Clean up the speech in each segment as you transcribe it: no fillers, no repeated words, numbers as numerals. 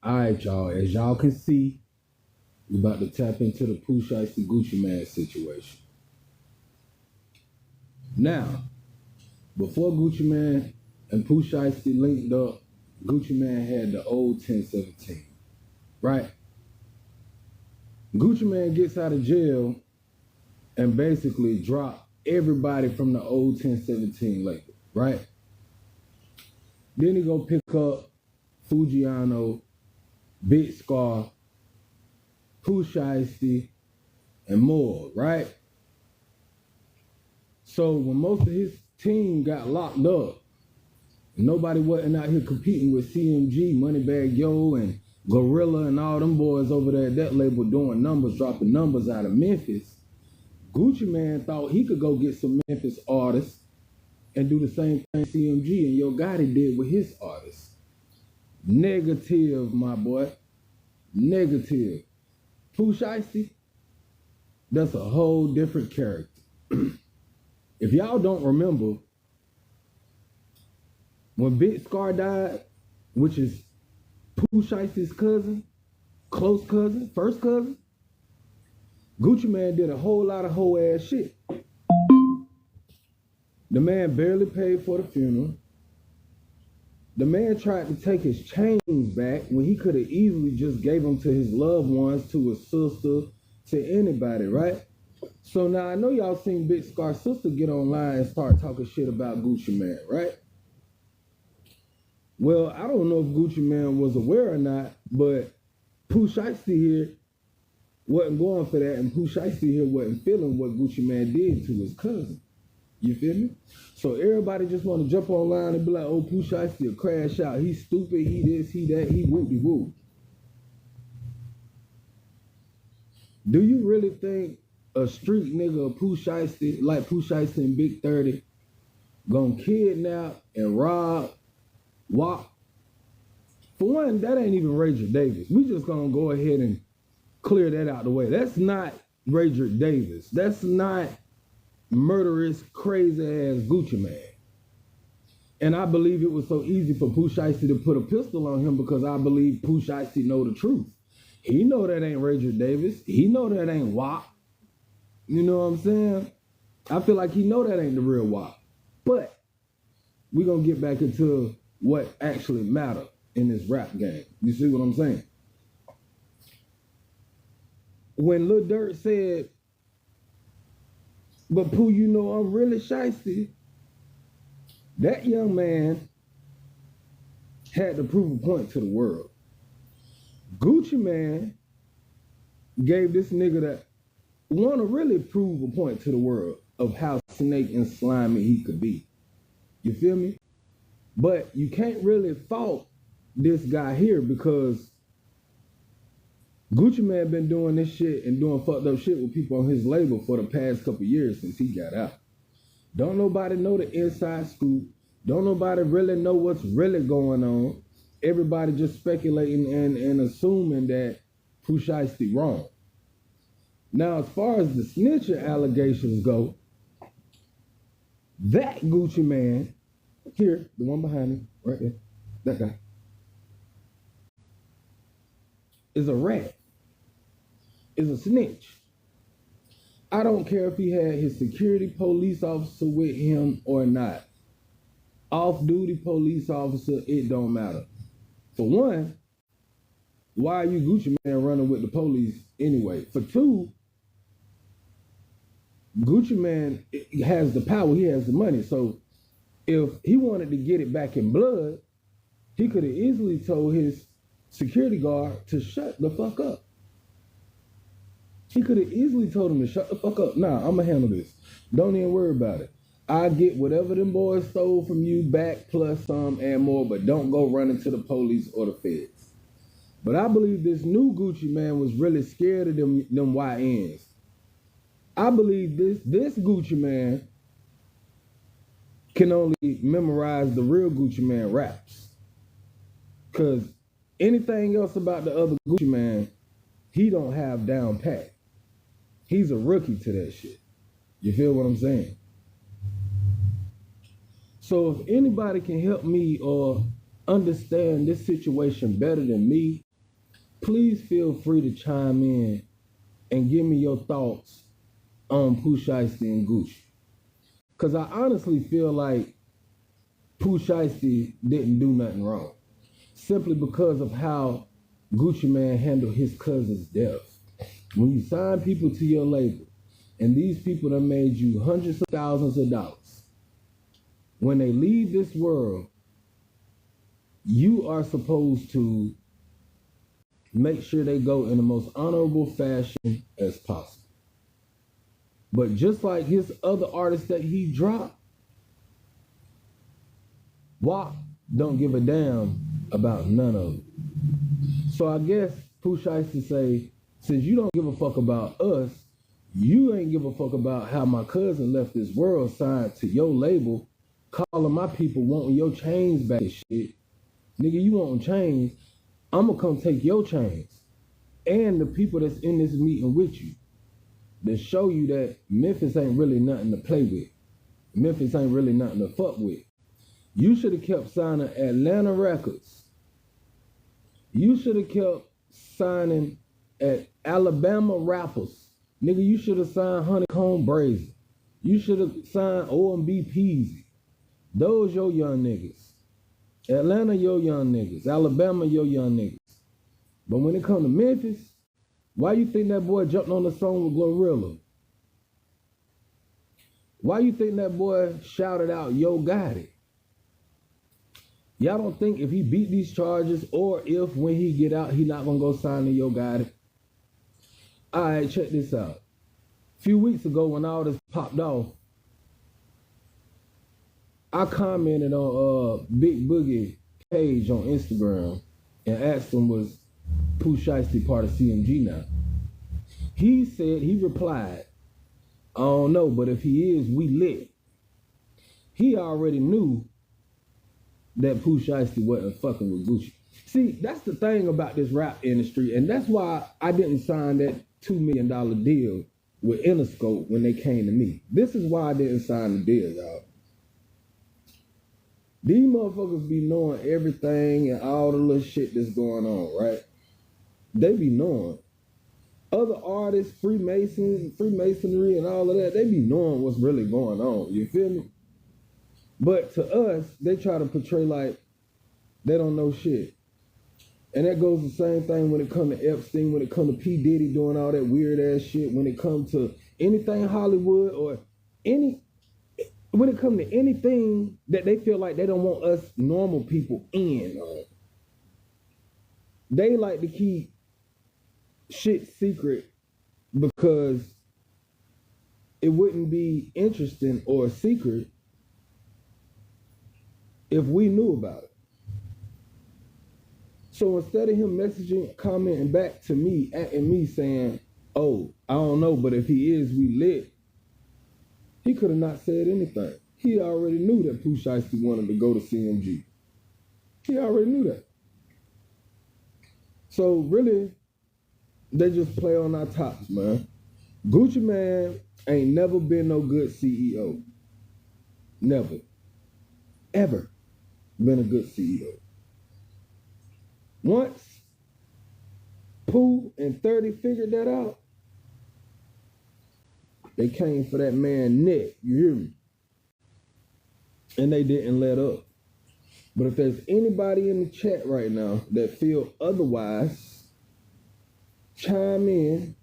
All right, y'all. As y'all can see, we about to tap into the Pooh Shiesty Gucci Man situation. Now, before Gucci Man and Pooh Shiesty linked up, Gucci Man had the old 1017, right? Gucci Man gets out of jail and basically dropped everybody from the old 1017 label, right? Then he go pick up Fujiano, Big Scar, Pooh Shiesty, and more, right? So when most of his team got locked up, nobody wasn't out here competing with CMG, Moneybag Yo, and Gorilla and all them boys over there at that label doing numbers, dropping numbers out of Memphis. Gucci Man thought he could go get some Memphis artists and do the same thing CMG and Yo Gotti did with his artists. Negative, my boy. Negative. Pooh Shiesty, that's a whole different character. If y'all don't remember, when Big Scar died, which is Pooh Shiesty's cousin, close cousin, first cousin, Gucci Man did a whole lot of whole ass shit. The man barely paid for the funeral. The man tried to take his chains back when he could have easily just gave them to his loved ones, to his sister, to anybody, right? So now I know y'all seen Big Scar's sister get online and start talking shit about Gucci Man, right? Well, I don't know if Gucci Man was aware or not, but Pooh Shiesty here wasn't going for that, and Pooh Shiesty here wasn't feeling what Gucci Man did to his cousin. You feel me? So everybody just want to jump online and be like, oh, Pooh Shiesty will crash out. He's stupid, he this, he that, he whoop-de-whoop. Do you really think a street nigga, Pooh Shiesty, like Pooh Shiesty and Big 30, gonna kidnap and rob Guwop? For one, that ain't even Ray J Davis. We just gonna go ahead and clear that out the way. That's not Ray J Davis. That's not murderous, crazy ass Gucci Man. And I believe it was so easy for Pooh Shiesty to put a pistol on him because I believe Pooh Shiesty know the truth. He know that ain't Ray J Davis. He know that ain't Guwop. You know what I'm saying? I feel like he know that ain't the real Guwop. But we gonna get back into what actually matter in this rap game. You see what I'm saying? When Lil Durk said, but Pooh, you know I'm really shiesty, that young man had to prove a point to the world. Gucci Man gave this nigga that want to really prove a point to the world of how snake and slimy he could be. You feel me? But you can't really fault this guy here because Gucci Man been doing this shit and doing fucked up shit with people on his label for the past couple years since he got out. Don't nobody know the inside scoop. Don't nobody really know what's really going on. Everybody just speculating and assuming that Pooh Shiesty wrong. Now, as far as the snitching allegations go, that Gucci Man, here, the one behind me, right there, that guy, is a rat, is a snitch. I don't care if he had his security police officer with him or not. Off-duty police officer, it don't matter. For one, why are you Gucci Man running with the police anyway? For two, Gucci Man has the power, he has the money. So if he wanted to get it back in blood, he could have easily told his security guard to shut the fuck up. He could have easily told him to shut the fuck up. Nah, I'm gonna handle this. Don't even worry about it. I get whatever them boys stole from you back plus some and more, but don't go running to the police or the feds. But I believe this new Gucci Man was really scared of them YNs. I believe this Gucci Man can only memorize the real Gucci Man raps. Cause anything else about the other Gucci Man, he don't have down pat. He's a rookie to that shit. You feel what I'm saying? So if anybody can help me or understand this situation better than me, please feel free to chime in and give me your thoughts on Pooh Shiesty and Gucci. Because I honestly feel like Pooh Shiesty didn't do nothing wrong. Simply because of how Gucci Mane handled his cousin's death. When you sign people to your label, and these people that made you hundreds of thousands of dollars, when they leave this world, you are supposed to make sure they go in the most honorable fashion as possible. But just like his other artists that he dropped, Guwop don't give a damn about none of it. So I guess Pooh Shiesty say, since you don't give a fuck about us, you ain't give a fuck about how my cousin left this world signed to your label, calling my people wanting your chains back and shit. Nigga, you want chains, I'ma come take your chains. And the people that's in this meeting with you, to show you that Memphis ain't really nothing to play with. Memphis ain't really nothing to fuck with. You should have kept signing Atlanta records. You should have kept signing at Alabama rappers. Nigga, you should have signed Honeycomb Brazen. You should have signed O&B Peasy. Those your young niggas. Atlanta, your young niggas. Alabama, your young niggas. But when it come to Memphis, why you think that boy jumped on the song with Glorilla? Why you think that boy shouted out, Yo Gotti? Y'all don't think if he beat these charges or if when he get out, he not gonna go sign to Yo Gotti? All right, check this out. A few weeks ago when all this popped off, I commented on Big Boogie page on Instagram and asked him, was Pooh Shiesty part of CMG now? He said, he replied, I don't know, but if he is, we lit. He already knew that Pooh Shiesty wasn't fucking with Gucci. See, that's the thing about this rap industry, and that's why I didn't sign that $2 million deal with Interscope when they came to me. This is why I didn't sign the deal, y'all. These motherfuckers be knowing everything and all the little shit that's going on, right? They be knowing. Other artists, Freemasonry and all of that, they be knowing what's really going on. You feel me? But to us, they try to portray like they don't know shit. And that goes the same thing when it comes to Epstein, when it comes to P. Diddy doing all that weird ass shit, when it comes to anything Hollywood or when it comes to anything that they feel like they don't want us normal people in on. They like to keep shit secret because it wouldn't be interesting or a secret if we knew about it. So instead of him messaging, commenting back to me, atting me saying, oh, I don't know, but if he is, we lit, he could have not said anything. He already knew that Pooh Shiesty wanted to go to CMG. He already knew that. So really, they just play on our tops, man. Gucci Mane ain't never been no good CEO. Never. Ever been a good CEO. Once Pooh and 30 figured that out, they came for that man neck, you hear me? And they didn't let up. But if there's anybody in the chat right now that feel otherwise, chime in,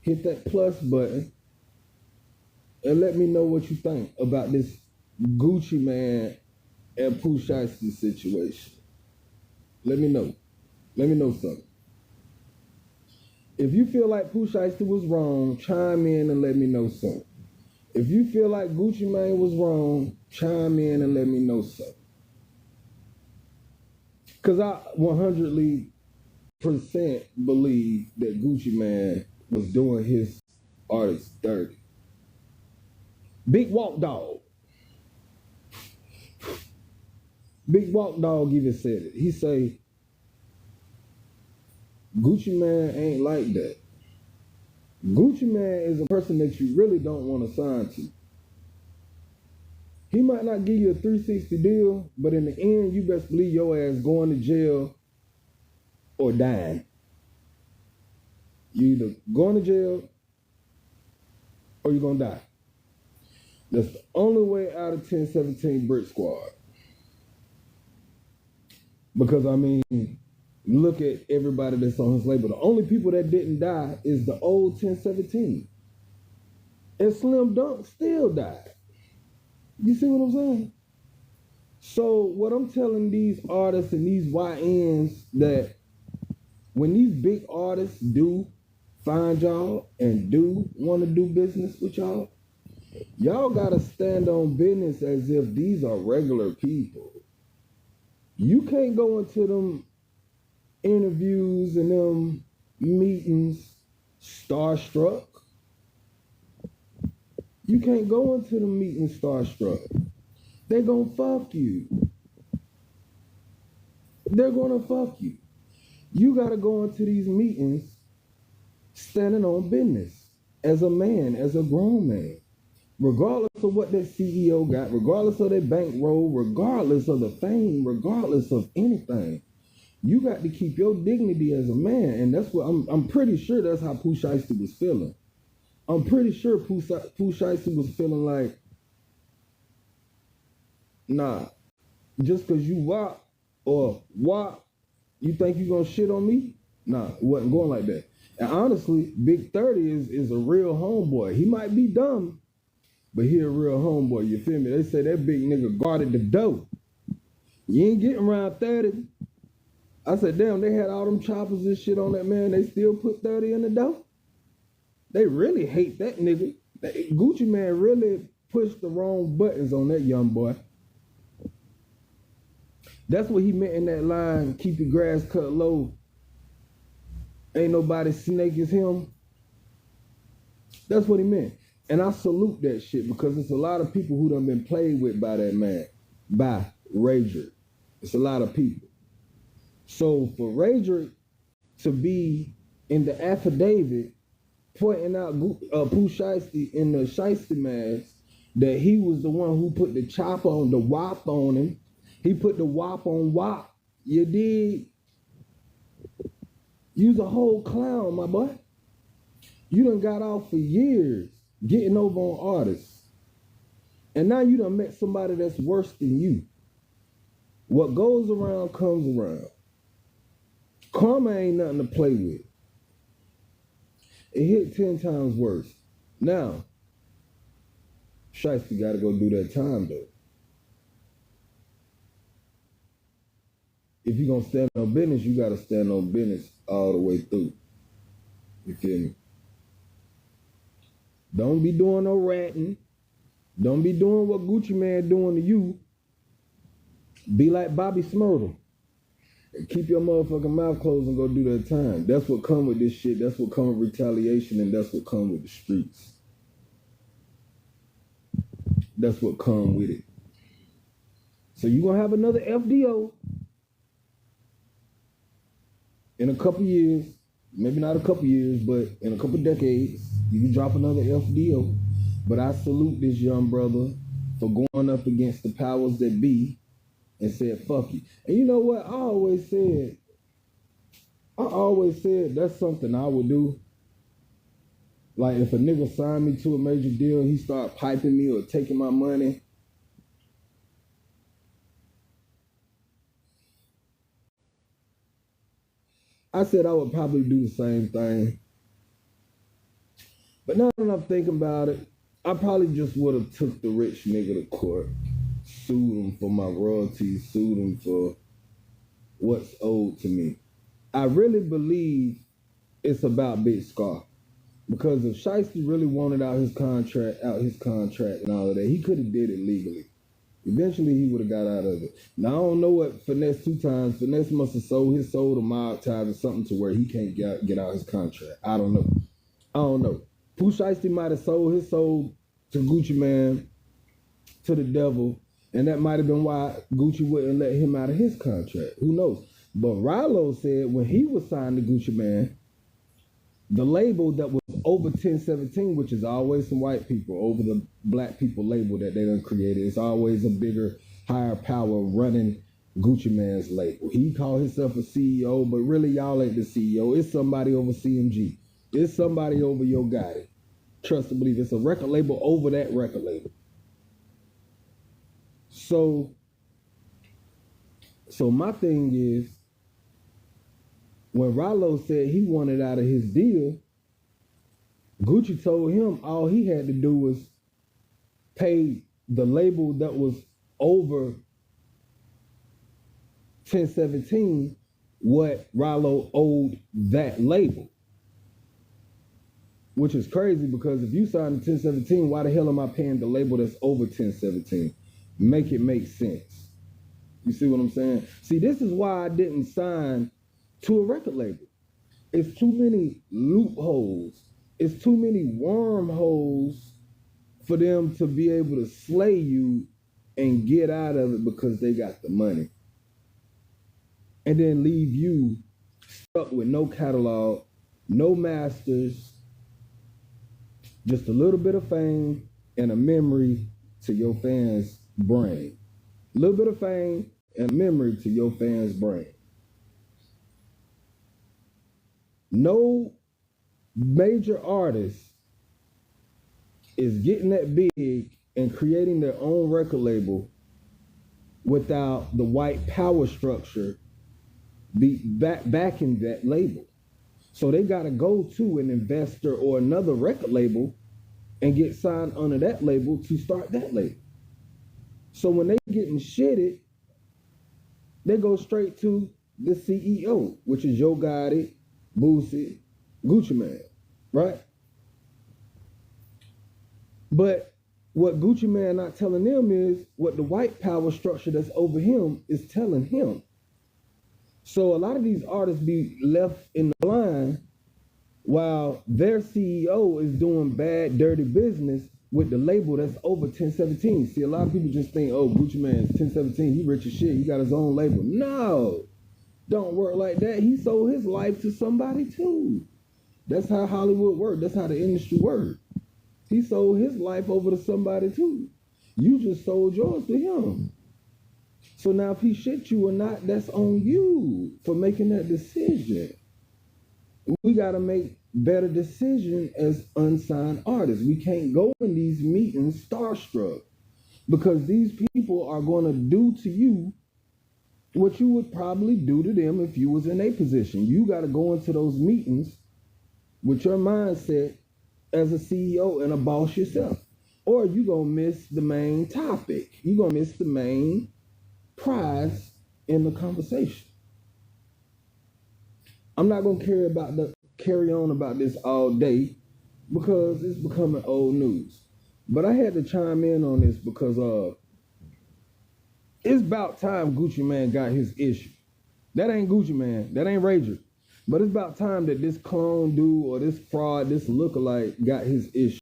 hit that plus button, and let me know what you think about this Gucci Mane and Pooh Shiesty situation. Let me know. Let me know something. If you feel like Pooh Shiesty was wrong, chime in and let me know something. If you feel like Gucci Mane was wrong, chime in and let me know something. Because I 100% believe that Gucci Mane was doing his artists dirty. Big Walk Dog. Big Walk Dog even said it. He say, Gucci Mane ain't like that. Gucci Mane is a person that you really don't want to sign to. He might not give you a 360 deal, but in the end, you best believe your ass going to jail or dying. You either going to jail or you're gonna die. That's the only way out of 1017 Brick Squad. Because I mean, look at everybody that's on his label. The only people that didn't die is the old 1017. And Slim Dunk still died. You see what I'm saying? So what I'm telling these artists and these YNs, that when these big artists do find y'all and do want to do business with y'all, y'all gotta stand on business as if these are regular people. You can't go into them interviews and them meetings starstruck. You can't go into the meeting starstruck. They're gonna fuck you. They're gonna fuck you. You gotta go into these meetings standing on business as a man, as a grown man. Regardless of what that CEO got, regardless of their bankroll, regardless of the fame, regardless of anything, you got to keep your dignity as a man. And that's what I'm pretty sure that's how Pooh Shiesty was feeling. I'm pretty sure Pooh Shiesty was feeling like, nah, just because you wop or wop, you think you gonna shit on me? Nah, it wasn't going like that. And honestly, Big 30 is a real homeboy. He might be dumb, but he a real homeboy, you feel me? They say that big nigga guarded the dough. You ain't getting around 30. I said, damn, they had all them choppers and shit on that man. They still put 30 in the dough? They really hate that nigga. Gucci Man really pushed the wrong buttons on that young boy. That's what he meant in that line, keep your grass cut low. Ain't nobody snake as him. That's what he meant. And I salute that shit because it's a lot of people who done been played with by that man, by Rager. It's a lot of people. So for Rager to be in the affidavit pointing out Pooh Shiesty in the Shiesty mask, that he was the one who put the chop on, the wop on him. He put the wop on wop. You dig? You's a whole clown, my boy. You done got off for years getting over on artists. And now you done met somebody that's worse than you. What goes around comes around. Karma ain't nothing to play with. It hit 10 times worse. Now, Shiesty gotta go do that time though. If you're gonna stand on business, you gotta stand on business all the way through. You feel me? Don't be doing no ratting. Don't be doing what Gucci Man doing to you. Be like Bobby Smurda. And keep your motherfucking mouth closed and go do that time. That's what come with this shit. That's what come with retaliation, and that's what come with the streets. That's what come with it. So you gonna have another FDO in a couple years. Maybe not a couple years, but in a couple decades, you can drop another FDO. But I salute this young brother for going up against the powers that be and said, fuck you. And you know what? I always said that's something I would do. Like if a nigga signed me to a major deal, he start piping me or taking my money. I said I would probably do the same thing. But now that I'm thinking about it, I probably just would have took the rich nigga to court, sued him for my royalties, sued him for what's owed to me. I really believe it's about Big Scar. Because if Shiesty really wanted out his contract and all of that, he could have did it legally. Eventually, he would have got out of it. Now, I don't know what Finesse 2 times. Finesse must have sold his soul to mob ties or something to where he can't get out his contract. I don't know. Pooh Shiesty might have sold his soul to Gucci Man, to the devil, and that might have been why Gucci wouldn't let him out of his contract. Who knows? But Rilo said when he was signed to Gucci Man, the label that was over 1017, which is always some white people, over the black people label that they done created, it's always a bigger, higher power running Gucci Man's label. He called himself a CEO, but really y'all ain't the CEO. It's somebody over CMG. It's somebody over your Gotti. Trust and believe. It's a record label over that record label. So my thing is, when Rollo said he wanted out of his deal, Gucci told him all he had to do was pay the label that was over 1017 what Rollo owed that label. Which is crazy, because if you signed the 1017, why the hell am I paying the label that's over 1017? Make it make sense. You see what I'm saying? See, this is why I didn't sign to a record label. It's too many loopholes. It's too many wormholes for them to be able to slay you and get out of it because they got the money. And then leave you stuck with no catalog, no masters, just a little bit of fame and a memory to your fans' brain. A little bit of fame and memory to your fans' brain. No major artist is getting that big and creating their own record label without the white power structure backing that label. So they got to go to an investor or another record label and get signed under that label to start that label. So when they getting shitted, they go straight to the CEO, which is Yo Gotti, Boosie, Gucci Mane, right? But what Gucci Mane not telling them is what the white power structure that's over him is telling him. So a lot of these artists be left in the blind while their CEO is doing bad, dirty business with the label that's over 1017. See, a lot of people just think, oh, Gucci Mane's 1017, he rich as shit, he got his own label. No, don't work like that. He sold his life to somebody too. That's how Hollywood works. That's how the industry works. He sold his life over to somebody too. You just sold yours to him. So now if he shit you or not, that's on you for making that decision. We got to make better decisions as unsigned artists. We can't go in these meetings starstruck, because these people are going to do to you what you would probably do to them if you was in a position. You got to go into those meetings with your mindset as a CEO and a boss yourself, or you going to miss the main topic. You're going to miss the main prize in the conversation. I'm not going to carry on about this all day because it's becoming old news. But I had to chime in on this because it's about time Gucci Mane got his issue. That ain't Gucci Mane. That ain't Rager. But it's about time that this clone dude or this fraud, this lookalike got his issue.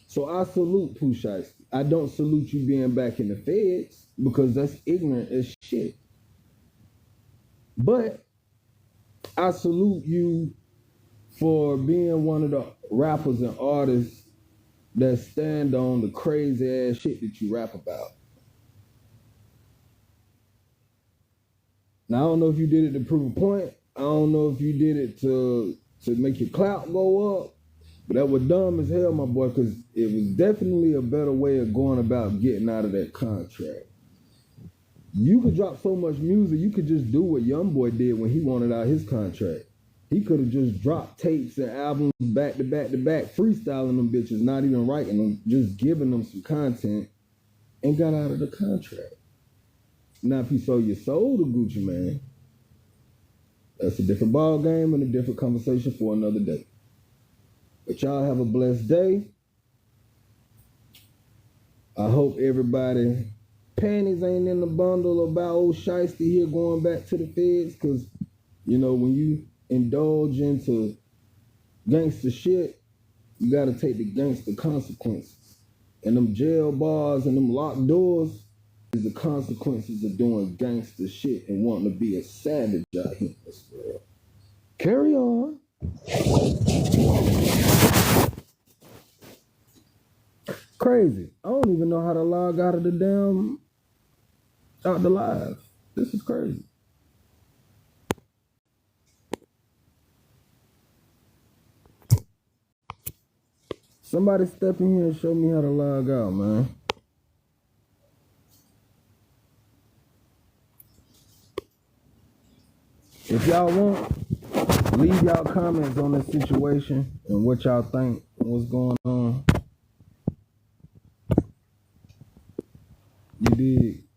So I salute Pooh Shiesty. I don't salute you being back in the feds because that's ignorant as shit. But I salute you for being one of the rappers and artists that stand on the crazy ass shit that you rap about. Now, I don't know if you did it to prove a point. I don't know if you did it to make your clout go up. But that was dumb as hell, my boy, because it was definitely a better way of going about getting out of that contract. You could drop so much music, you could just do what YoungBoy did when he wanted out his contract. He could have just dropped tapes and albums back to back to back, freestyling them bitches, not even writing them, just giving them some content, and got out of the contract. Now, if he sold your soul to Gucci Mane, that's a different ball game and a different conversation for another day. But y'all have a blessed day. I hope everybody panties ain't in the bundle about old Shiesty here going back to the feds, because, you know, when you indulge into gangster shit, you got to take the gangster consequences. And them jail bars and them locked doors is the consequences of doing gangster shit and wanting to be a savage out here in this world. Carry on. Crazy. I don't even know how to log out of the live. This is crazy. Somebody step in here and show me how to log out, man. If y'all want, leave y'all comments on this situation and what y'all think, what's going on. You dig?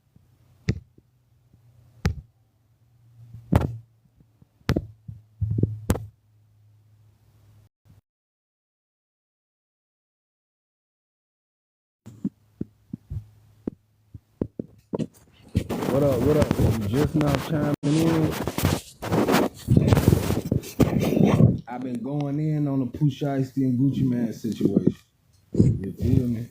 What up, what up? You just now chiming in. I've been going in on the Pooh Shiesty and Gucci Man situation. You feel me?